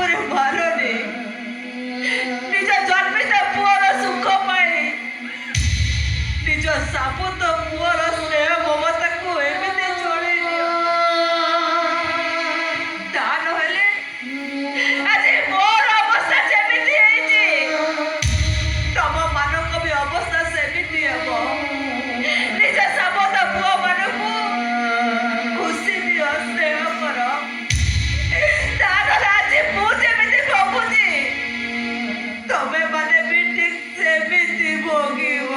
କାମରେ ମାରନି ନିଜ ଜନ୍ମିତ ପୁଅର ସୁଖ ପାଇଁ ନିଜ ସାବୁତ ପୁଅର ସ୍ନେହ ମମତାକୁ ଏମିତି ଚଳେଇ ଦିଅ। ତା ନହେଲେ ଆଜି ମୋର ଅବସ୍ଥା ଯେମିତି ହେଇଛି ତମ ମାନଙ୍କ ବି ଅବସ୍ଥା ସେମିତି ହେବ। ନିଜ ସାବୁତ ପୁଅ ମାନଙ୍କୁ ଖୁସି ଦିଅ, ସ୍ନେହ କର। ତାର ଆଜି ମୁଁ ଯେମିତି ଭୋଗୁଛି ତମେ ମାନେ ବି ଠିକ ସେମିତି ଭୋଗିବ।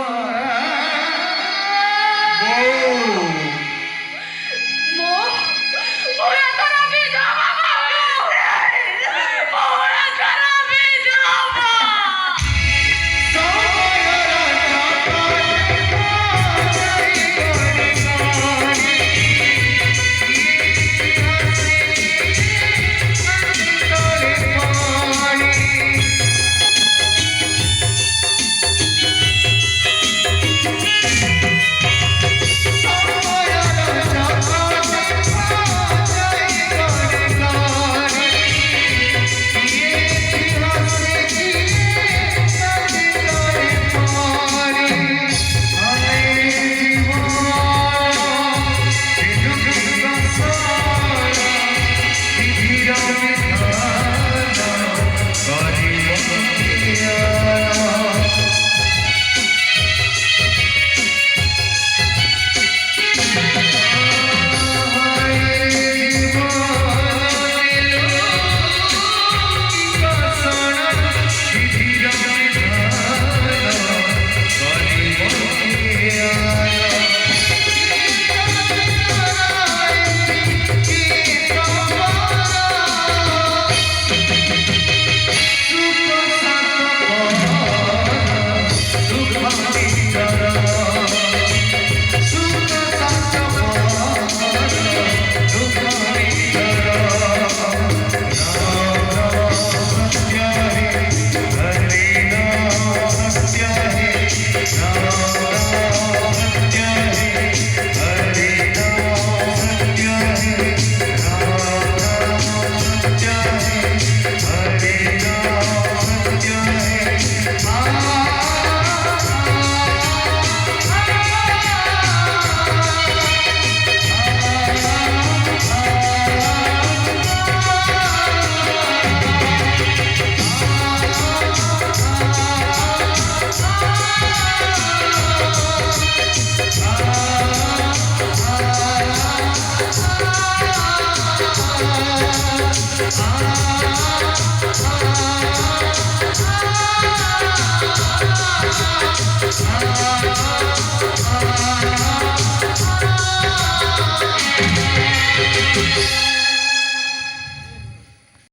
Ah